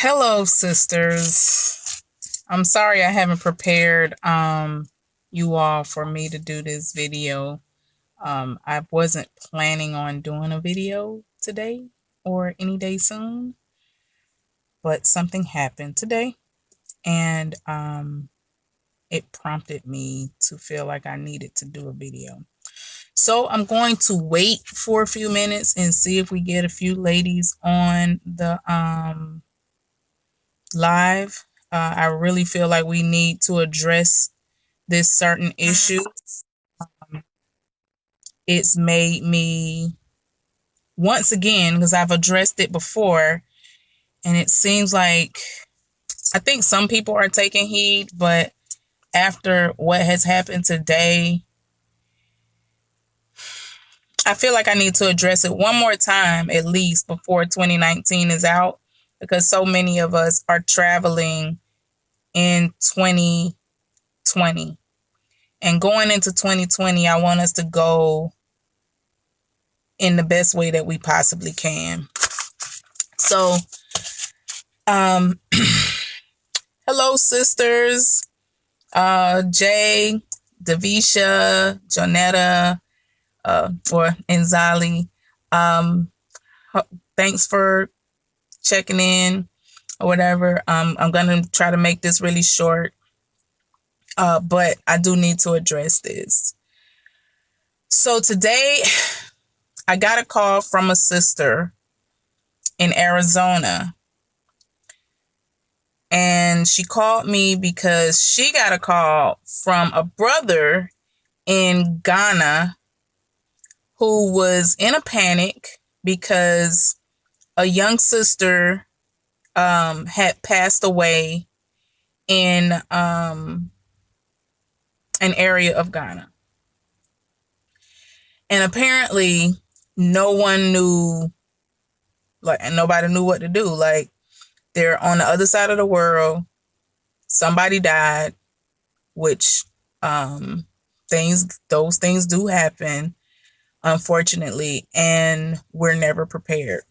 Hello, sisters. I'm sorry I haven't prepared you all for me to do this video. I wasn't planning on doing a video today or any day soon, but something happened today and it prompted me to feel like I needed to do a video. So I'm going to wait for a few minutes and see if we get a few ladies on the live. I really feel like we need to address this certain issue. It's made me, once again, because I've addressed it before, and it seems like I think some people are taking heed, but after what has happened today, I feel like I need to address it one more time, at least before 2019 is out, because so many of us are traveling in 2020. And going into 2020, I want us to go in the best way that we possibly can. So, hello, sisters. Jay, Davisha, Jonetta, or Inzali. Thanks for checking in or whatever. I'm going to try to make this really short. But I do need to address this. So today, I got a call from a sister in Arizona. And she called me because she got a call from a brother in Ghana who was in a panic because a young sister had passed away in an area of Ghana. And apparently no one knew, and nobody knew what to do. Like, they're on the other side of the world. Somebody died, which those things do happen, unfortunately, and we're never prepared.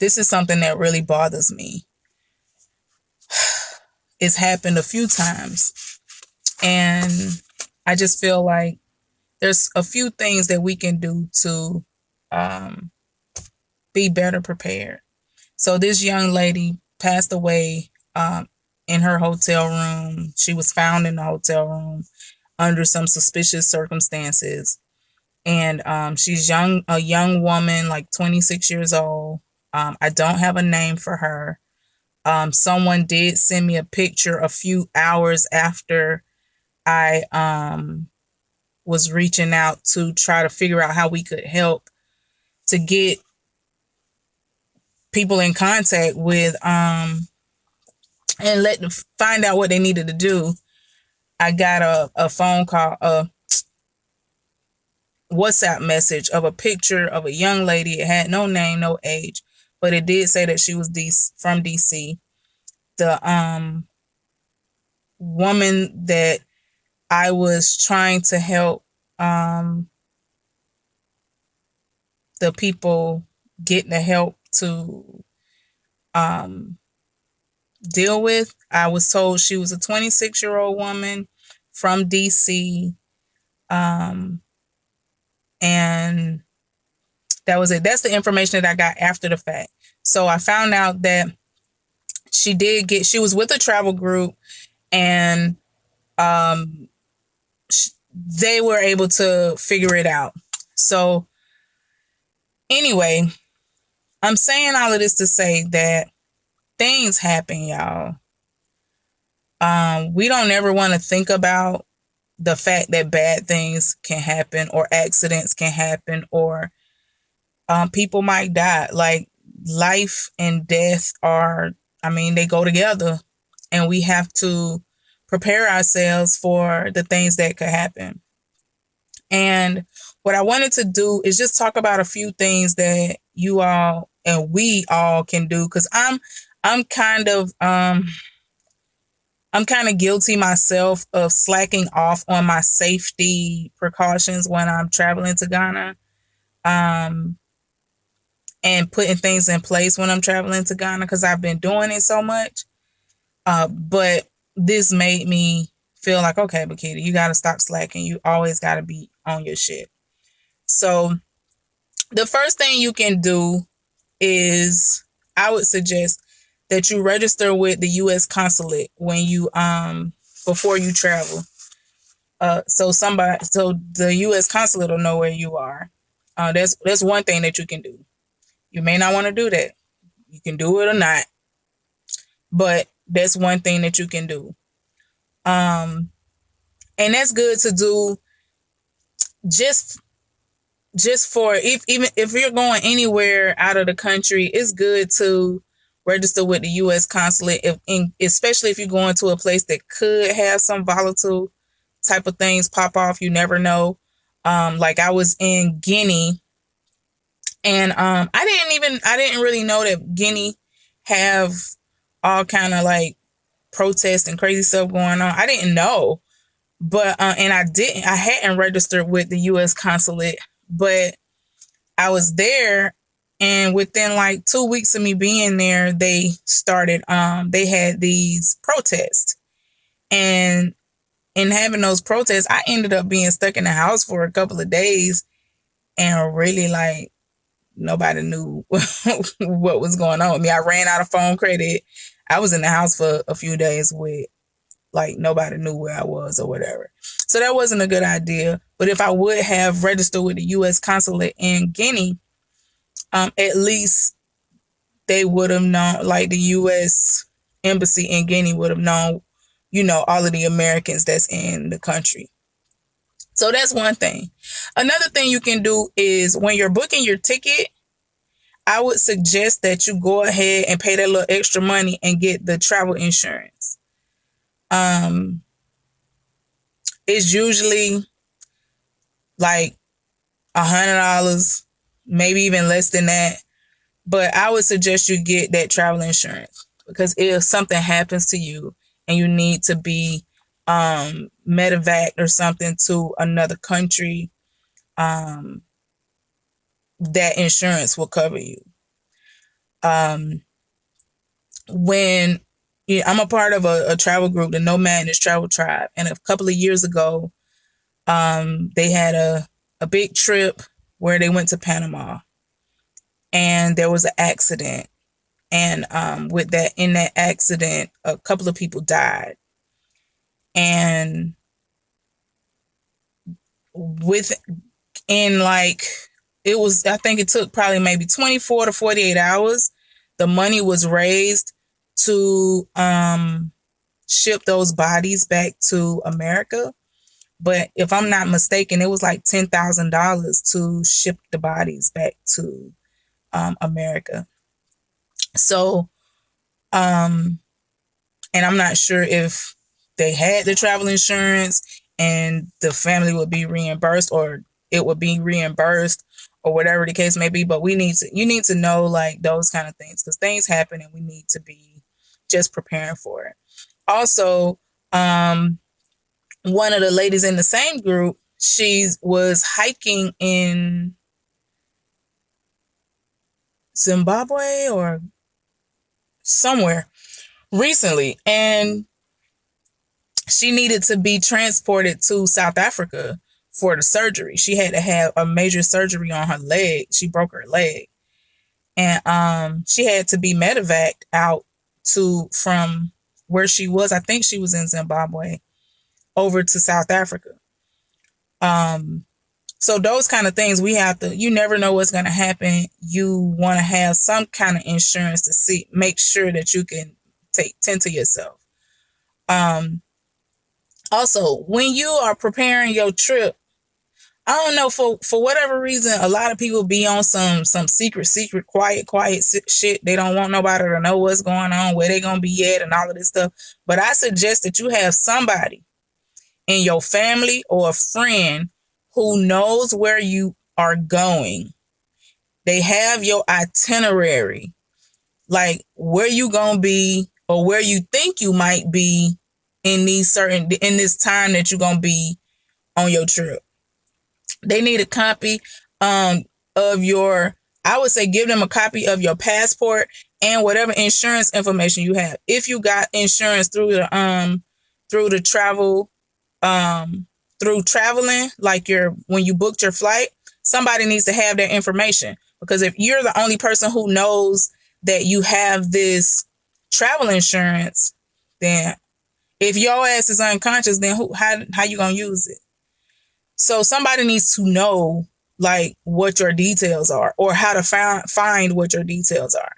This is something that really bothers me. It's happened a few times, and I just feel like there's a few things that we can do to be better prepared. So this young lady passed away in her hotel room. She was found in the hotel room under some suspicious circumstances. And she's a young woman, like 26 years old. I don't have a name for her. Someone did send me a picture a few hours after I was reaching out to try to figure out how we could help to get people in contact with and let them find out what they needed to do. I got a phone call, a WhatsApp message of a picture of a young lady. It had no name, no age, but it did say that she was from DC. The woman that I was trying to help the people getting the help to deal with, I was told she was a 26-year-old woman from DC. And that was it. That's the information that I got after the fact. So I found out that she was with a travel group, and they were able to figure it out. So anyway, I'm saying all of this to say that things happen, y'all. We don't ever want to think about the fact that bad things can happen, or accidents can happen, or people might die. Like, life and death they go together, and we have to prepare ourselves for the things that could happen. And what I wanted to do is just talk about a few things that you all and we all can do, because I'm kind of guilty myself of slacking off on my safety precautions when I'm traveling to Ghana. and putting things in place when I'm traveling to Ghana because I've been doing it so much. But this made me feel like, okay, Bakita, you got to stop slacking. You always got to be on your shit. So the first thing you can do is I would suggest that you register with the U.S. consulate when you before you travel. So the U.S. consulate will know where you are. That's one thing that you can do. You may not want to do that. You can do it or not, but that's one thing that you can do. And that's good to do just for even if you're going anywhere out of the country, it's good to register with the U.S. consulate, especially if you're going to a place that could have some volatile type of things pop off. You never know. Like I was in Guinea, and I didn't really know that Guinea have all kind of like protests and crazy stuff going on. I didn't know, but and I hadn't registered with the U.S. consulate, but I was there, and within like 2 weeks of me being there, they started they had these protests. And in having those protests, I ended up being stuck in the house for a couple of days, and really like nobody knew what was going on with me. I ran out of phone credit. I was in the house for a few days with like nobody knew where I was or whatever. So that wasn't a good idea. But if I would have registered with the U.S. consulate in Guinea, at least they would have known, like the U.S. embassy in Guinea would have known, all of the Americans that's in the country. So that's one thing. Another thing you can do is when you're booking your ticket, I would suggest that you go ahead and pay that little extra money and get the travel insurance. It's usually like $100, maybe even less than that. But I would suggest you get that travel insurance because if something happens to you and you need to be medevac or something to another country, that insurance will cover you. When I'm a part of a travel group, the No Madness Travel Tribe, and a couple of years ago, they had a big trip where they went to Panama, and there was an accident. And in that accident, a couple of people died. And I think it took probably maybe 24 to 48 hours. The money was raised to ship those bodies back to America. But if I'm not mistaken, it was like $10,000 to ship the bodies back to America. So, and I'm not sure if they had the travel insurance and the family would be reimbursed, or it would be reimbursed, or whatever the case may be. But you need to know like those kind of things, because things happen and we need to be just preparing for it. Also, one of the ladies in the same group, she was hiking in Zimbabwe or somewhere recently, and she needed to be transported to South Africa for the surgery. She had to have a major surgery on her leg. She broke her leg, and she had to be medevaced out from where she was. I think she was in Zimbabwe over to South Africa. So those kind of things you never know what's going to happen. You want to have some kind of insurance to make sure that you can tend to yourself. Also, when you are preparing your trip, I don't know, for whatever reason, a lot of people be on some secret, quiet shit. They don't want nobody to know what's going on, where they going to be at, and all of this stuff. But I suggest that you have somebody in your family or a friend who knows where you are going. They have your itinerary, like where you going to be or where you think you might be in this time that you're going to be on your trip. They need a copy of your I would say give them a copy of your passport and whatever insurance information you have. If you got insurance through the travel through traveling, like when you booked your flight, somebody needs to have that information, because if you're the only person who knows that you have this travel insurance, then if your ass is unconscious, then how you gonna use it? So somebody needs to know like what your details are, or how to find what your details are.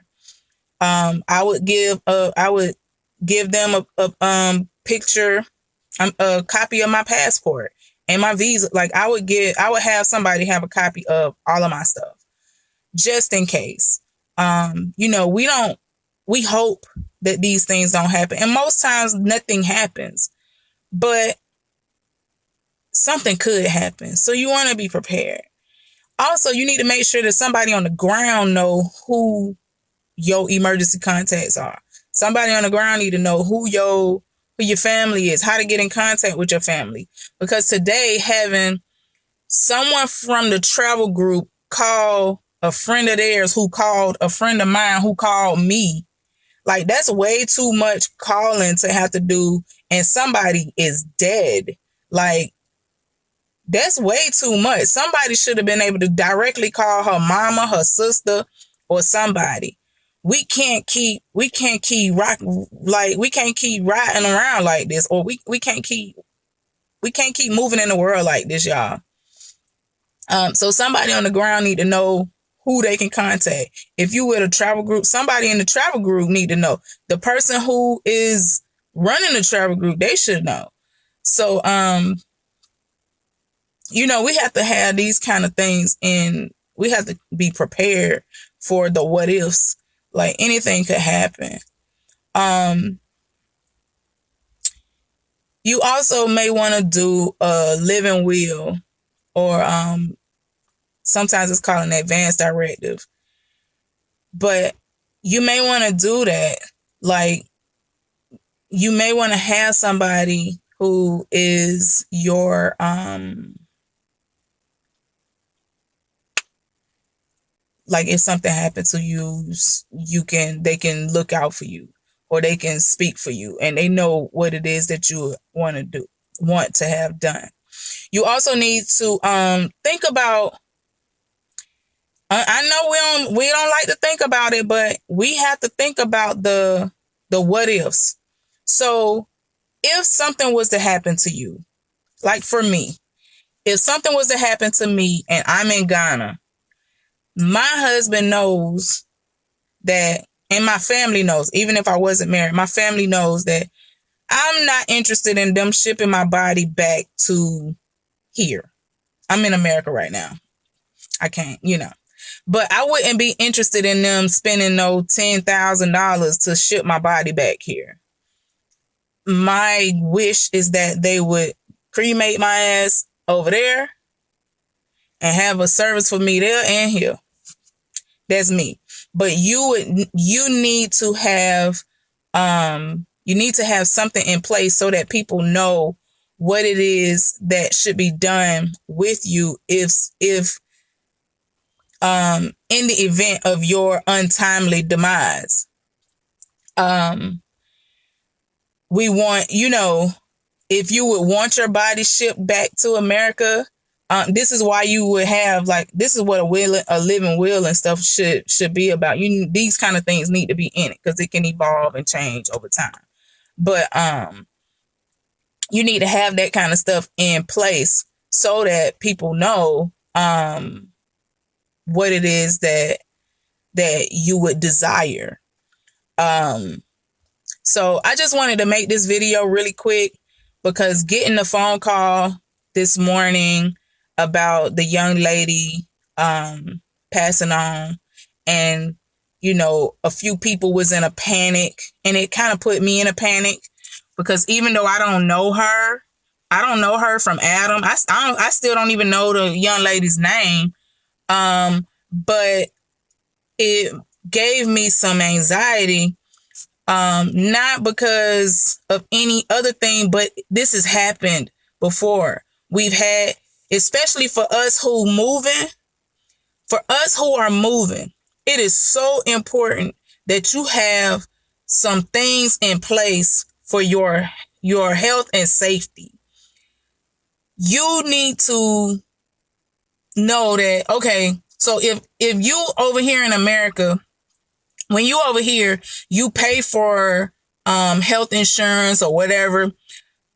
I would give them a picture, a copy of my passport and my visa. Like I would have somebody have a copy of all of my stuff, just in case. We hope that these things don't happen, and most times nothing happens, but something could happen. So you want to be prepared. Also, you need to make sure that somebody on the ground know who your emergency contacts are. Somebody on the ground need to know who your family is, how to get in contact with your family. Because today, having someone from the travel group call a friend of theirs who called a friend of mine who called me, like that's way too much calling to have to do, and somebody is dead. Like that's way too much. Somebody should have been able to directly call her mama, her sister, or somebody. We can't keep riding around like this, or we can't keep moving in the world like this, y'all. So somebody on the ground need to know who they can contact. If you with a travel group, somebody in the travel group need to know. The person who is running the travel group, they should know. So we have to have these kind of things, and we have to be prepared for the what ifs. Like anything could happen. You also may want to do a living will, or sometimes it's called an advance directive. But you may want to do that. Like you may want to have somebody who is your like if something happened to you, they can look out for you, or they can speak for you, and they know what it is that you want to have done. You also need to think about. I know we don't like to think about it, but we have to think about the what ifs. So if something was to happen to you, like for me, if something was to happen to me and I'm in Ghana, my husband knows that, and my family knows, even if I wasn't married, my family knows that I'm not interested in them shipping my body back to here. I'm in America right now. I can't, But I wouldn't be interested in them spending no $10,000 to ship my body back here. My wish is that they would cremate my ass over there and have a service for me there and here. That's me. But you need to have something in place so that people know what it is that should be done with you if in the event of your untimely demise. We want, if you would want your body shipped back to America, this is why you would have, like, this is what a living will and stuff should be about. These kind of things need to be in it because it can evolve and change over time. But you need to have that kind of stuff in place so that people know what it is that you would desire. So I just wanted to make this video really quick because getting a phone call this morning about the young lady passing on, and a few people was in a panic, and it kind of put me in a panic because even though I don't know her from Adam. I still don't even know the young lady's name. But it gave me some anxiety, not because of any other thing, but this has happened before. We've had, especially for us who moving, For us who are moving, it is so important that you have some things in place for your health and safety. You need to know that, okay, so if you over here in America, when you over here, you pay for health insurance or whatever.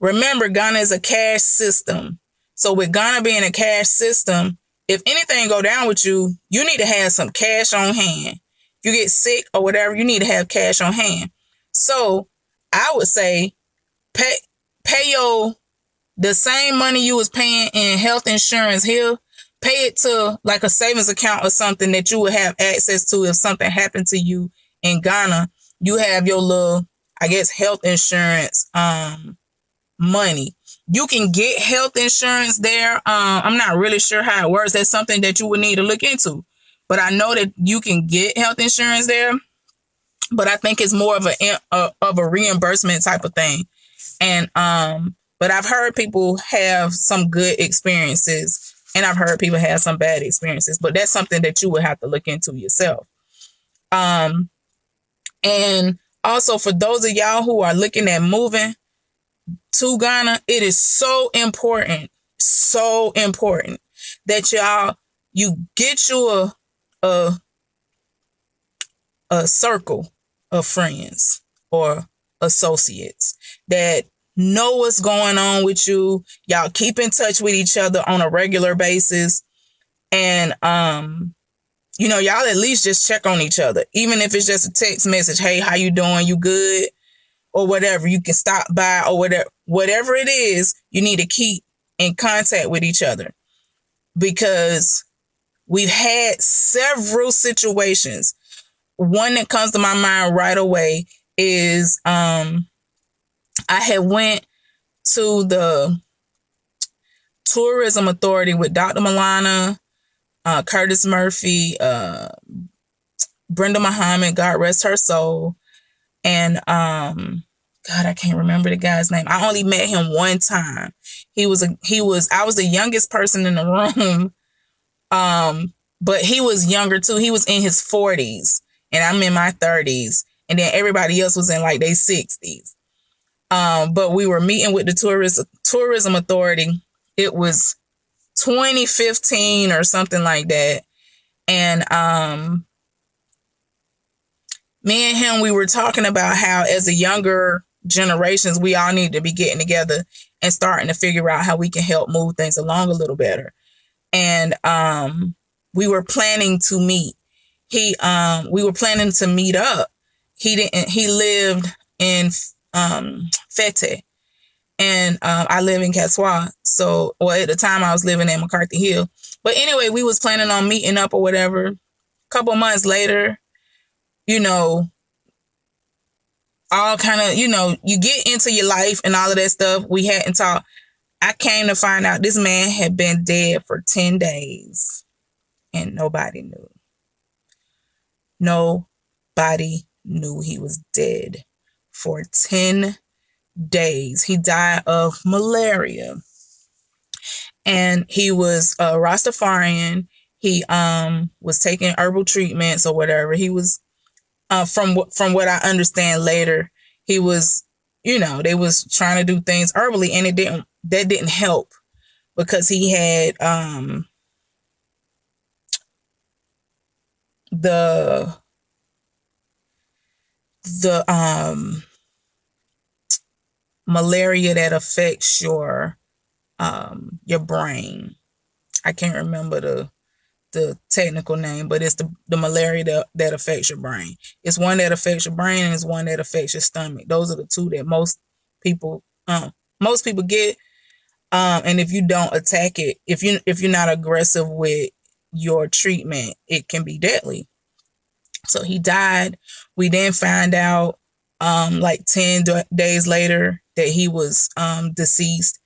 Remember, Ghana is a cash system. So with Ghana being a cash system, if anything go down with you, you need to have some cash on hand. If you get sick or whatever, you need to have cash on hand. So I would say pay the same money you was paying in health insurance here, pay it to like a savings account or something that you would have access to if something happened to you in Ghana. You have your little, I guess, health insurance money. You can get health insurance there. I'm not really sure how it works. That's something that you would need to look into. But I know that you can get health insurance there. But I think it's more of a reimbursement type of thing. And but I've heard people have some good experiences, and I've heard people have some bad experiences. But that's something that you would have to look into yourself. And also for those of y'all who are looking at moving to Ghana, it is so important that you get you a circle of friends or associates that know what's going on with you. Y'all keep in touch with each other on a regular basis. And, y'all at least just check on each other. Even if it's just a text message, hey, how you doing? You good? Or whatever. You can stop by or whatever it is, you need to keep in contact with each other. Because we've had several situations. One that comes to my mind right away is I had went to the tourism authority with Dr. Milana, Curtis Murphy, Brenda Muhammad, God rest her soul, and God, I can't remember the guy's name. I only met him one time. I was the youngest person in the room, but he was younger too. He was in his 40s, and I'm in my 30s, and then everybody else was in like their 60s. But we were meeting with the tourism authority. It was 2015 or something like that. And me and him, we were talking about how as the younger generations, we all need to be getting together and starting to figure out how we can help move things along a little better. And we were planning to meet. We were planning to meet up. He lived in Fete, and I live in Kaswa. So, at the time I was living in McCarthy Hill. But anyway, we was planning on meeting up or whatever. A couple months later, all kind of, you get into your life and all of that stuff. We hadn't talked. I came to find out this man had been dead for 10 days and nobody knew. Nobody knew he was dead for 10 days. He died of malaria. And he was a Rastafarian. He was taking herbal treatments or whatever. He was from what I understand later, he was, they was trying to do things herbally, and that didn't help because he had the malaria that affects your brain. I can't remember the technical name, but it's the malaria that affects your brain. It's one that affects your brain, and it's one that affects your stomach. Those are the two that most people get. And if you don't attack it, if you're not aggressive with your treatment, it can be deadly. So he died. We then find out like 10 days later that he was deceased,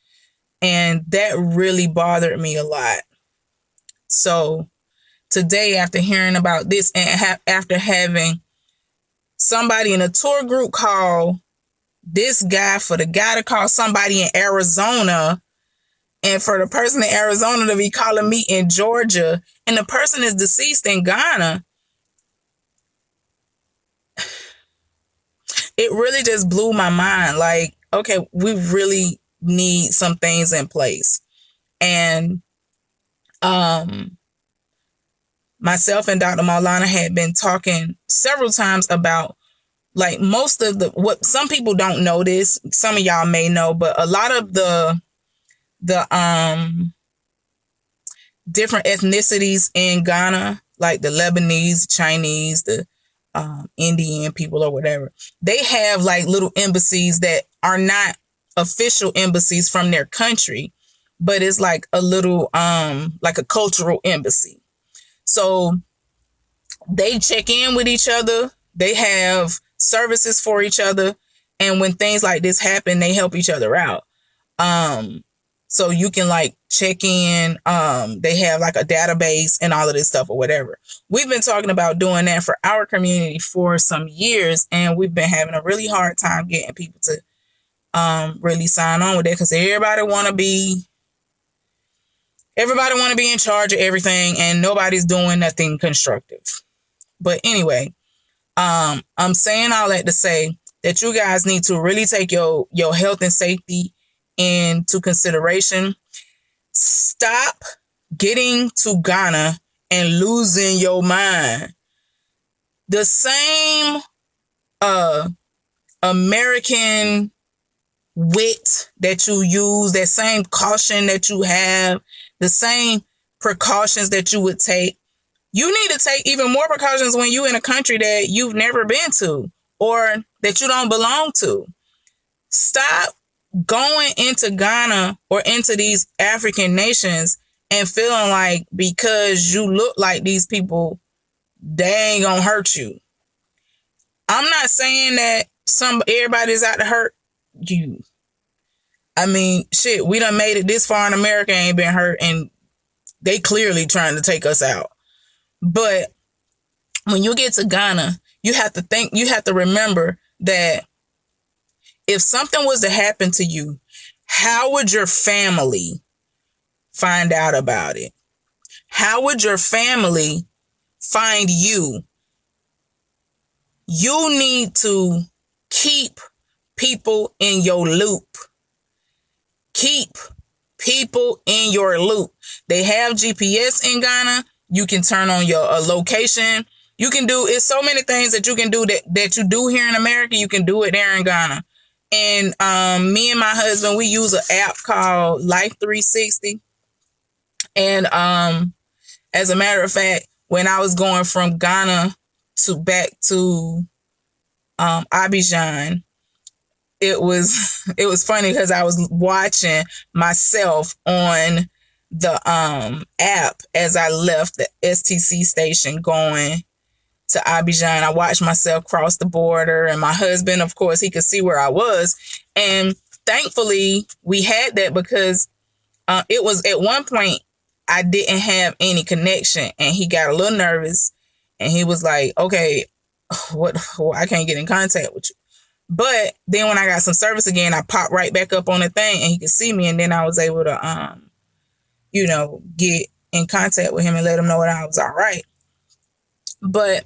and that really bothered me a lot. So today, after hearing about this and after having somebody in a tour group call this guy for the guy to call somebody in Arizona And for the person in Arizona to be calling me in Georgia, and the person is deceased in Ghana, it really just blew my mind. Like, okay, we really need some things in place. And myself and Dr. Maulana had been talking several times about, like, most of the, what some people don't know this, some of y'all may know, but a lot of the different ethnicities in Ghana, like the Lebanese, Chinese, the Indian people or whatever, they have like little embassies that are not official embassies from their country, but it's like a little like a cultural embassy. So they check in with each other, they have services for each other, and when things like this happen, they help each other out. So you can like check in, they have like a database and all of this stuff or whatever. We've been talking about doing that for our community for some years, and we've been having a really hard time getting people to really sign on with it, because everybody want to be in charge of everything, and nobody's doing nothing constructive. But anyway, I'm saying all that to say that you guys need to really take your health and safety into consideration. Stop getting to Ghana and losing your mind. The same American wit that you use, that same caution that you have, the same precautions that you would take, you need to take even more precautions when you're in a country that you've never been to or that you don't belong to. Stop going into Ghana or into these African nations and feeling like because you look like these people, they ain't gonna hurt you. I'm not saying that everybody's out to hurt you. I mean, shit, we done made it this far in America, ain't been hurt, and they clearly trying to take us out. But when you get to Ghana, you have to remember that if something was to happen to you, how would your family find out about it? How would your family find you? You need to keep people in your loop. Keep people in your loop. They have GPS in Ghana. You can turn on your location. You can do, it's so many things that you can do that you do here in America. You can do it there in Ghana. And me and my husband, we use an app called Life 360. And as a matter of fact, when I was going from Ghana back to Abidjan, it was funny because I was watching myself on the app as I left the STC station going to Abidjan. I watched myself cross the border, and my husband, of course, he could see where I was. And thankfully we had that, because it was at one point I didn't have any connection, and he got a little nervous, and he was like, okay, I can't get in contact with you. But then when I got some service again, I popped right back up on the thing, and he could see me, and then I was able to get in contact with him and let him know that I was all right. But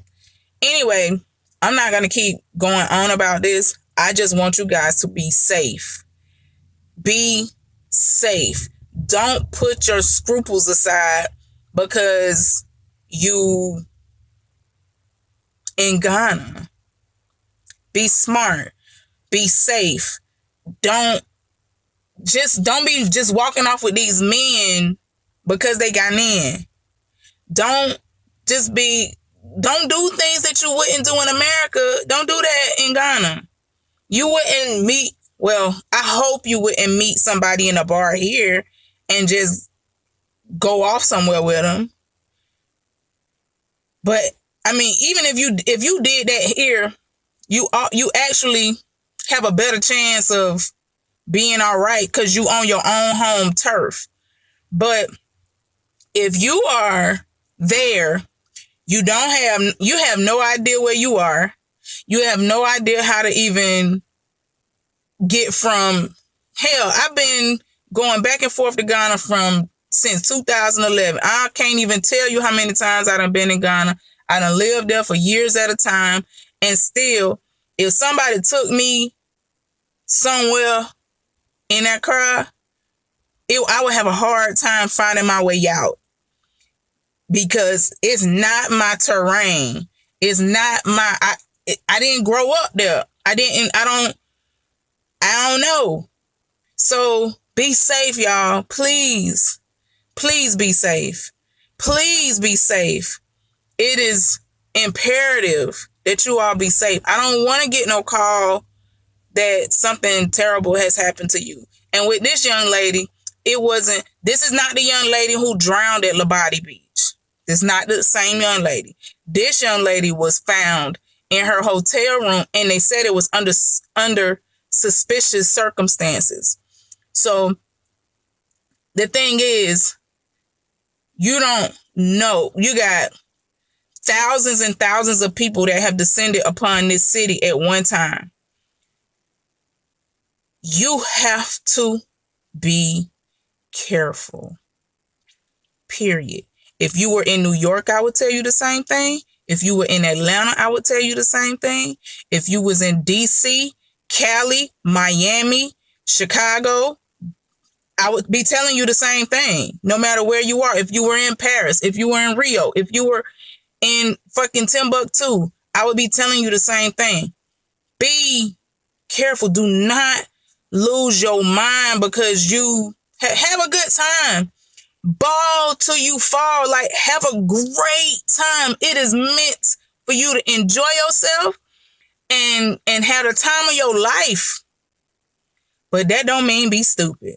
anyway, I'm not going to keep going on about this. I just want you guys to be safe. Be safe. Don't put your scruples aside because you in Ghana. Be smart. Be safe. Don't be just walking off with these men because they got in. Don't do things that you wouldn't do in America. Don't do that in Ghana. You wouldn't meet, well, I hope you wouldn't meet somebody in a bar here and just go off somewhere with them. But I mean, even if you did that here, you actually have a better chance of being all right because you on your own home turf. But if you are there, you have no idea where you are. You have no idea how to even get from, hell, I've been going back and forth to Ghana since 2011. I can't even tell you how many times I done been in Ghana. I done lived there for years at a time. And still, if somebody took me somewhere in that car, I would have a hard time finding my way out because it's not my terrain. It's not I didn't grow up there. I don't know. So be safe, y'all. Please. Please be safe. Please be safe. It is imperative that you all be safe. I don't want to get no call that something terrible has happened to you. And with this young lady, this is not the young lady who drowned at Labadi Beach. This is not the same young lady. This young lady was found in her hotel room, and they said it was under suspicious circumstances. So the thing is, you don't know. You got thousands and thousands of people that have descended upon this city at one time. You have to be careful. Period. If you were in New York, I would tell you the same thing. If you were in Atlanta, I would tell you the same thing. If you was in DC, Cali, Miami, Chicago, I would be telling you the same thing, no matter where you are. If you were in Paris, if you were in Rio, if you were in fucking Timbuktu, I would be telling you the same thing. Be careful. Do not lose your mind because you have a good time. Ball till you fall. Like, have a great time. It is meant for you to enjoy yourself and have the time of your life. But that don't mean be stupid.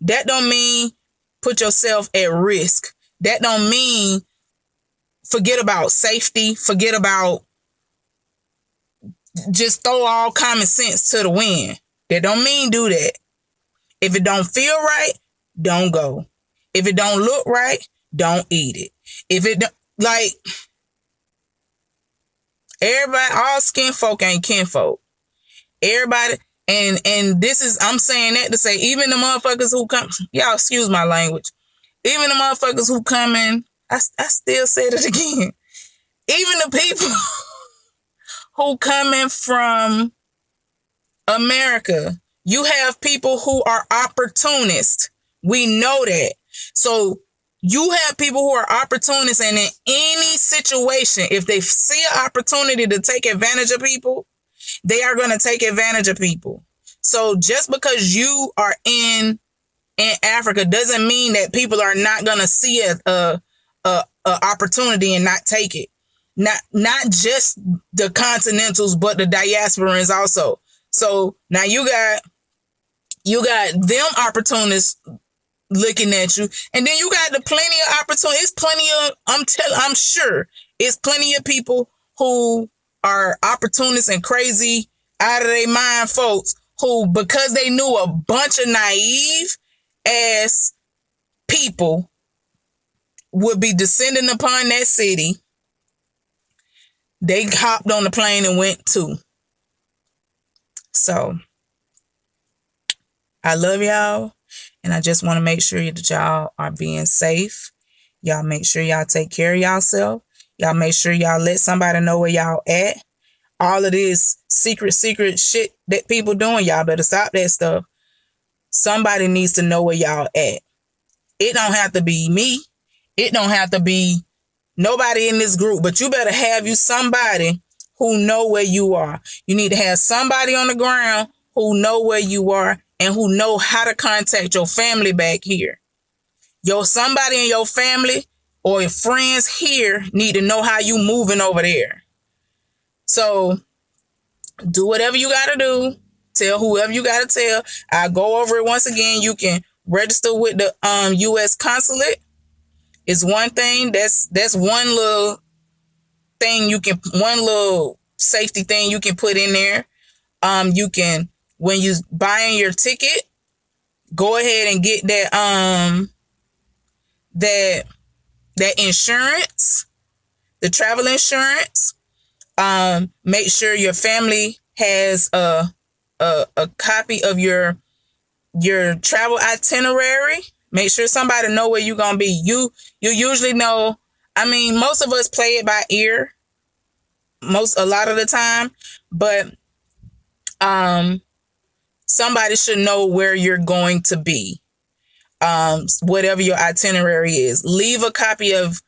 That don't mean put yourself at risk. That don't mean forget about safety. Forget about just throw all common sense to the wind. That don't mean do that. If it don't feel right, don't go. If it don't look right, don't eat it. If it don't, like, everybody, all skin folk ain't kinfolk. Everybody, and this is, I'm saying that to say, even the motherfuckers who come, y'all excuse my language, even the motherfuckers who come in, I still said it again, even the people who coming from America, you have people who are opportunists. We know that. So you have people who are opportunists, and in any situation, if they see an opportunity to take advantage of people, they are going to take advantage of people. So just because you are in Africa doesn't mean that people are not going to see a opportunity and not take it. Not just the continentals, but the diasporans also. So now you got them opportunists looking at you, and then you got the plenty of opportunities. It's plenty of, I'm sure it's plenty of people who are opportunists and crazy out of their mind folks who, because they knew a bunch of naive ass people would be descending upon that city, they hopped on the plane and went too. So I love y'all, and I just want to make sure that y'all are being safe. Y'all make sure y'all take care of yourself. Y'all make sure y'all let somebody know where y'all at. All of this secret shit that people doing, y'all better stop that stuff. Somebody needs to know where y'all at. It don't have to be me. It don't have to be nobody in this group, but you better have you somebody who know where you are. You need to have somebody on the ground who know where you are and who know how to contact your family back here. Somebody in your family or your friends here need to know how you moving over there. So do whatever you got to do. Tell whoever you got to tell. I'll go over it once again. You can register with the U.S. consulate. It's one thing. That's one little thing one little safety thing you can put in there. You can, when you buying your ticket, go ahead and get that insurance, the travel insurance. Make sure your family has a copy of your your travel itinerary. Make sure somebody know where you're gonna be. You usually know. I mean, most of us play it by ear, a lot of the time, but um, somebody should know where you're going to be. Whatever your itinerary is, leave a copy of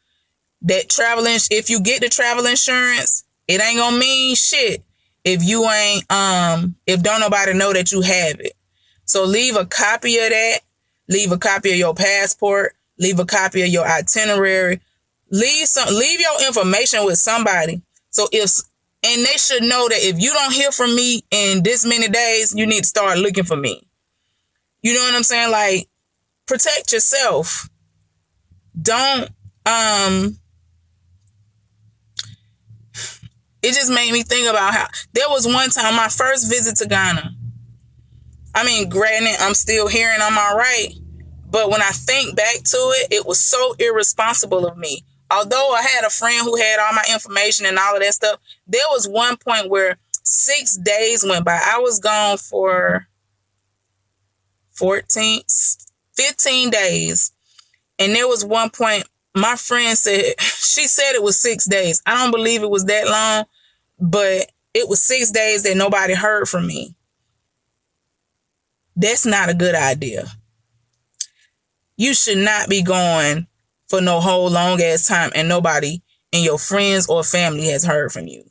that travel. If you get the travel insurance, it ain't gonna mean shit if you ain't if don't nobody know that you have it. So leave a copy of that. Leave a copy of your passport. Leave a copy of your itinerary. Leave your information with somebody. And they should know that if you don't hear from me in this many days, you need to start looking for me. You know what I'm saying? Like, protect yourself. Don't it just made me think about how there was one time my first visit to Ghana. I mean, granted, I'm still here and I'm all right. But when I think back to it, it was so irresponsible of me. Although I had a friend who had all my information and all of that stuff, there was one point where 6 days went by. I was gone for 15 days. And there was one point my friend said, she said it was 6 days. I don't believe it was that long, but it was 6 days that nobody heard from me. That's not a good idea. You should not be going for no whole long ass time and nobody in your friends or family has heard from you.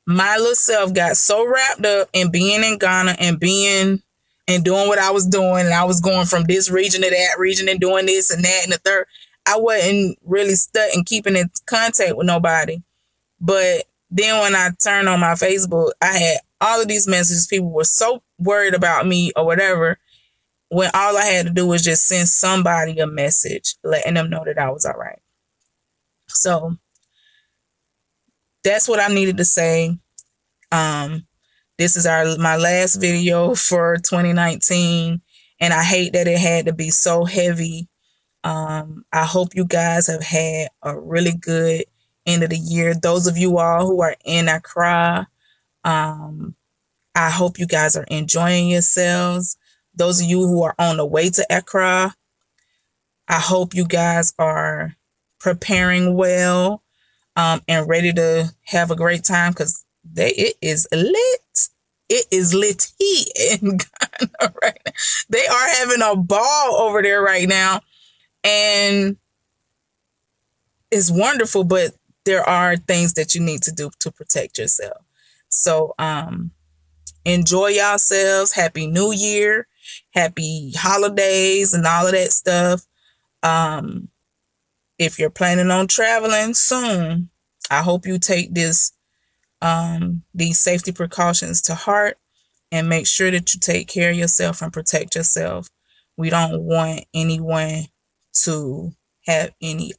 My little self got so wrapped up in being in Ghana and doing what I was doing. And I was going from this region to that region and doing this and that and the third. I wasn't really stuck in keeping in contact with nobody. But then when I turned on my Facebook, I had all of these messages. People were so worried about me or whatever, when all I had to do was just send somebody a message letting them know that I was all right. So that's what I needed to say. This is my last video for 2019, and I hate that it had to be so heavy. I hope you guys have had a really good end of the year. Those of you all who are in Accra, I hope you guys are enjoying yourselves. Those of you who are on the way to Accra, I hope you guys are preparing well and ready to have a great time, because it is lit. It is lit in Ghana right now. They are having a ball over there right now, and it's wonderful, but there are things that you need to do to protect yourself. So enjoy yourselves. Happy New Year. Happy holidays and all of that stuff. If you're planning on traveling soon, I hope you take these safety precautions to heart and make sure that you take care of yourself and protect yourself. We don't want anyone to have any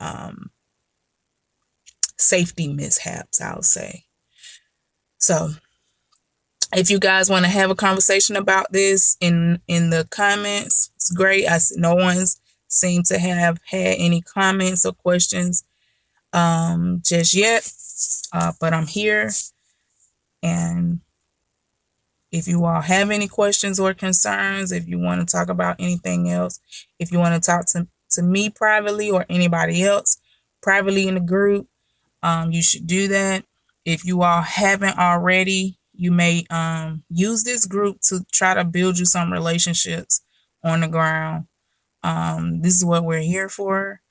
safety mishaps, I'll say. So if you guys want to have a conversation about this in the comments, it's great. No one's seemed to have had any comments or questions just yet, but I'm here. And if you all have any questions or concerns, if you want to talk about anything else, if you want to talk to me privately or anybody else privately in the group, you should do that. If you all haven't already, you may use this group to try to build you some relationships on the ground. This is what we're here for.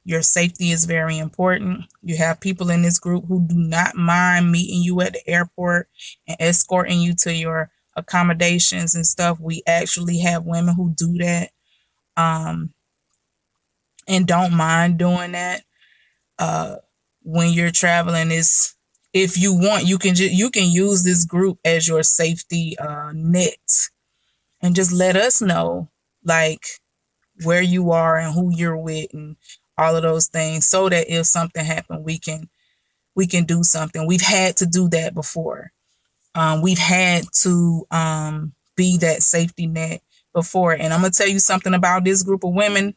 Your safety is very important. You have people in this group who do not mind meeting you at the airport and escorting you to your accommodations and stuff. We actually have women who do that and don't mind doing that. When you're traveling, if you want, you can use this group as your safety net, and just let us know like where you are and who you're with and all of those things, so that if something happened, we can do something. We've had to do that before. We've had to be that safety net before. And I'm gonna tell you something about this group of women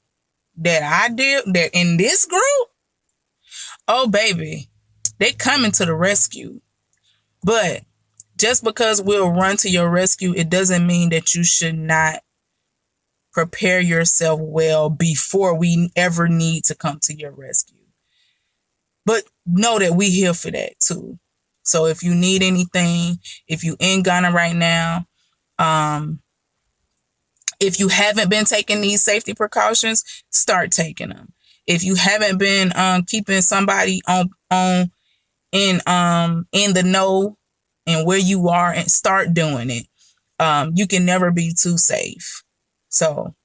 that I did that in this group. Oh baby, they coming to the rescue. But just because we'll run to your rescue, it doesn't mean that you should not prepare yourself well before we ever need to come to your rescue. But know that we here for that too. So if you need anything, if you in Ghana right now, if you haven't been taking these safety precautions, start taking them. If you haven't been keeping somebody in the know and where you are, and start doing it. You can never be too safe. So,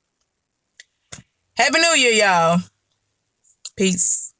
Happy New Year, y'all. Peace.